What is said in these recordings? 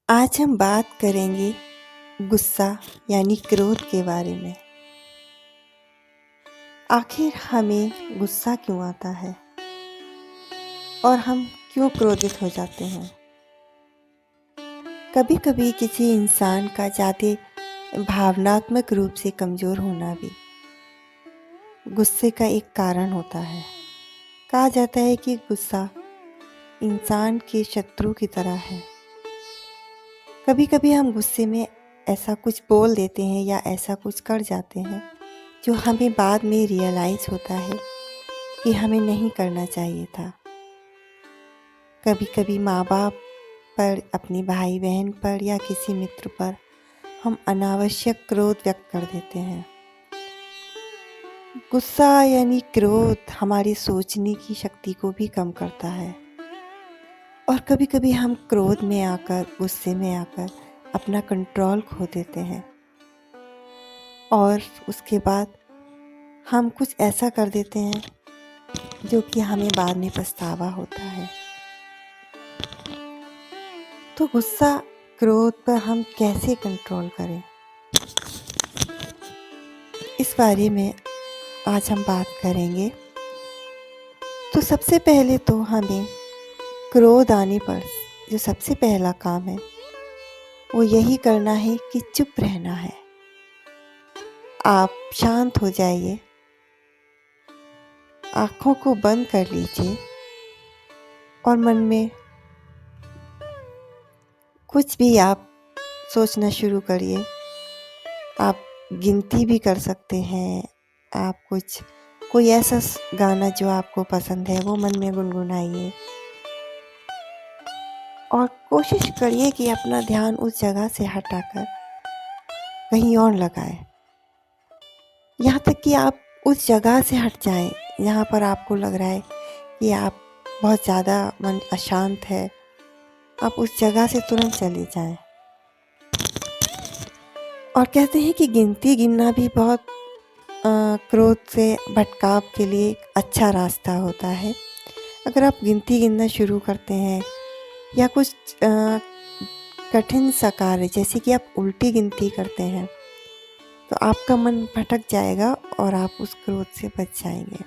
आज हम बात करेंगे गुस्सा यानी क्रोध के बारे में। आखिर हमें गुस्सा क्यों आता है और हम क्यों क्रोधित हो जाते हैं? कभी-कभी किसी इंसान का ज़्यादा भावनात्मक रूप से कमज़ोर होना भी गुस्से का एक कारण होता है। कहा जाता है कि गुस्सा इंसान के शत्रु की तरह है। कभी-कभी हम गुस्से में ऐसा कुछ बोल देते हैं या ऐसा कुछ कर जाते हैं जो हमें बाद में रियलाइज़ होता है कि हमें नहीं करना चाहिए था। कभी-कभी माँ-बाप पर, अपने भाई-बहन पर या किसी मित्र पर हम अनावश्यक क्रोध व्यक्त कर देते हैं। गुस्सा यानी क्रोध हमारी सोचने की शक्ति को भी कम करता है और कभी-कभी हम क्रोध में आकर, गुस्से में आकर अपना कंट्रोल खो देते हैं और उसके बाद हम कुछ ऐसा कर देते हैं जो कि हमें बाद में पछतावा होता है। तो गुस्सा, क्रोध पर हम कैसे कंट्रोल करें? इस बारे में आज हम बात करेंगे। तो सबसे पहले तो हमें क्रोध आने पर जो सबसे पहला काम है वो यही करना है कि चुप रहना है। आप शांत हो जाइए, आँखों को बंद कर लीजिए और मन में कुछ भी आप सोचना शुरू करिए। आप गिनती भी कर सकते हैं। आप कोई ऐसा गाना जो आपको पसंद है वो मन में गुनगुनाइए और कोशिश करिए कि अपना ध्यान उस जगह से हटाकर कहीं और लगाएं। यहाँ तक कि आप उस जगह से हट जाएं जहाँ पर आपको लग रहा है कि आप बहुत ज़्यादा मन अशांत है। आप उस जगह से तुरंत चले जाएं। और कहते हैं कि गिनती गिनना भी बहुत क्रोध से भटकाव के लिए एक अच्छा रास्ता होता है। अगर आप गिनती गिनना शुरू करते हैं या कुछ कठिन सा कार्य जैसे कि आप उल्टी गिनती करते हैं तो आपका मन भटक जाएगा और आप उस क्रोध से बच जाएंगे।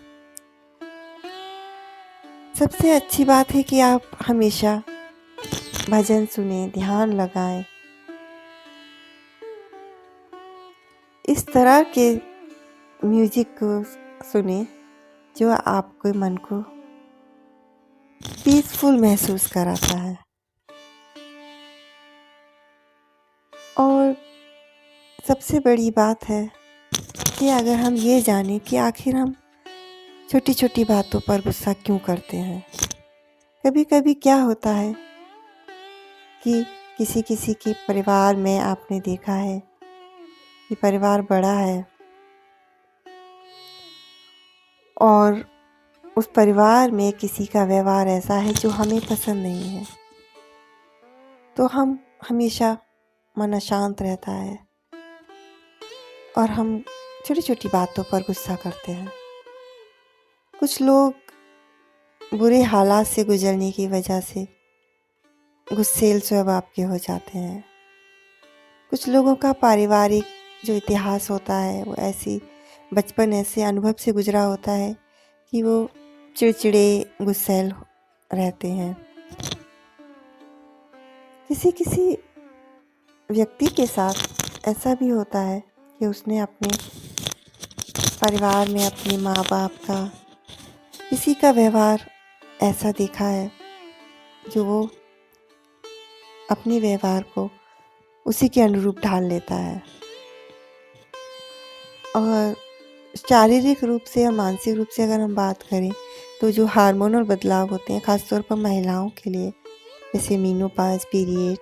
सबसे अच्छी बात है कि आप हमेशा भजन सुने, ध्यान लगाएं। इस तरह के म्यूजिक को सुने जो आपके मन को पीसफुल महसूस कराता है। और सबसे बड़ी बात है कि अगर हम ये जानें कि आखिर हम छोटी छोटी बातों पर गुस्सा क्यों करते हैं। कभी कभी क्या होता है कि किसी किसी के परिवार में आपने देखा है कि परिवार बड़ा है और उस परिवार में किसी का व्यवहार ऐसा है जो हमें पसंद नहीं है, तो हम हमेशा मन अशांत रहता है और हम छोटी छोटी बातों पर गुस्सा करते हैं। कुछ लोग बुरे हालात से गुजरने की वजह से गुस्सैल स्वभाव के हो जाते हैं। कुछ लोगों का पारिवारिक जो इतिहास होता है वो बचपन ऐसे अनुभव से गुजरा होता है कि वो चिड़चिड़े, गुस्सैल रहते हैं। किसी किसी व्यक्ति के साथ ऐसा भी होता है कि उसने अपने परिवार में अपने माँ बाप का, किसी का व्यवहार ऐसा देखा है जो वो अपने व्यवहार को उसी के अनुरूप ढाल लेता है। और शारीरिक रूप से या मानसिक रूप से अगर हम बात करें तो जो हार्मोनल बदलाव होते हैं ख़ासतौर पर महिलाओं के लिए, जैसे मीनोपॉज, पीरियड,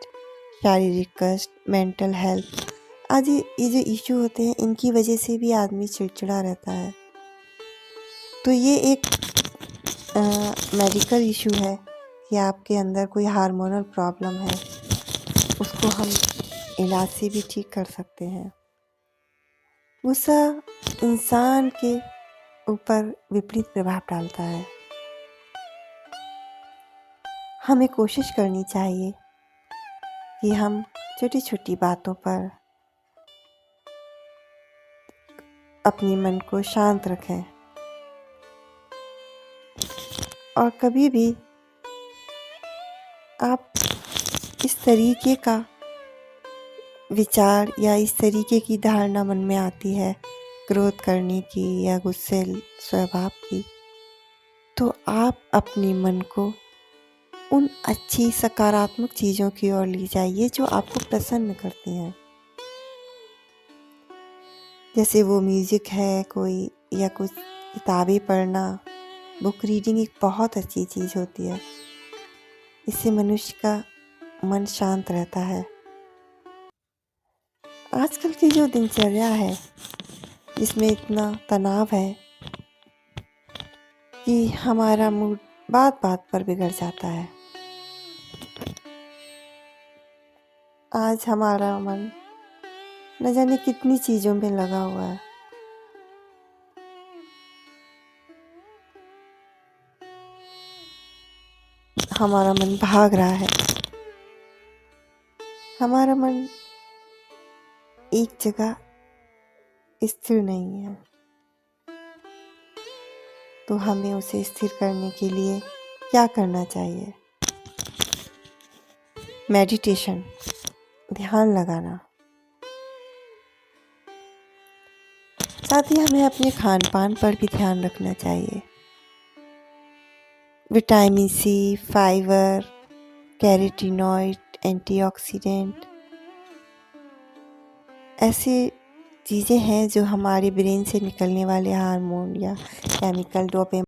शारीरिक कष्ट, मेंटल हेल्थ आदि ये जो इशू होते हैं इनकी वजह से भी आदमी चिड़चिड़ा रहता है। तो ये एक मेडिकल इशू है कि आपके अंदर कोई हार्मोनल प्रॉब्लम है, उसको हम इलाज से भी ठीक कर सकते हैं। गुस्सा इंसान के ऊपर विपरीत प्रभाव डालता है। हमें कोशिश करनी चाहिए कि हम छोटी छोटी बातों पर अपने मन को शांत रखें और कभी भी आप इस तरीके का विचार या इस तरीके की धारणा मन में आती है क्रोध करने की या गुस्से स्वभाव की, तो आप अपने मन को उन अच्छी सकारात्मक चीज़ों की ओर ले जाइए जो आपको प्रसन्न करती हैं। जैसे वो म्यूज़िक है कोई, या कुछ किताबें पढ़ना। बुक रीडिंग एक बहुत अच्छी चीज़ होती है। इससे मनुष्य का मन शांत रहता है। आजकल की जो दिनचर्या है जिसमें इतना तनाव है कि हमारा मूड बात बात पर बिगड़ जाता है। आज हमारा मन न जाने कितनी चीज़ों में लगा हुआ है। हमारा मन भाग रहा है। हमारा मन एक जगह स्थिर नहीं है। तो हमें उसे स्थिर करने के लिए क्या करना चाहिए? मेडिटेशन, ध्यान लगाना। साथ ही हमें अपने खान पान पर भी ध्यान रखना चाहिए। Vitamin C, fibre, carotenoid, antioxidant ऐसी चीज़ें हैं जो हमारे ब्रेन से निकलने वाले हार्मोन या केमिकल डोपामिन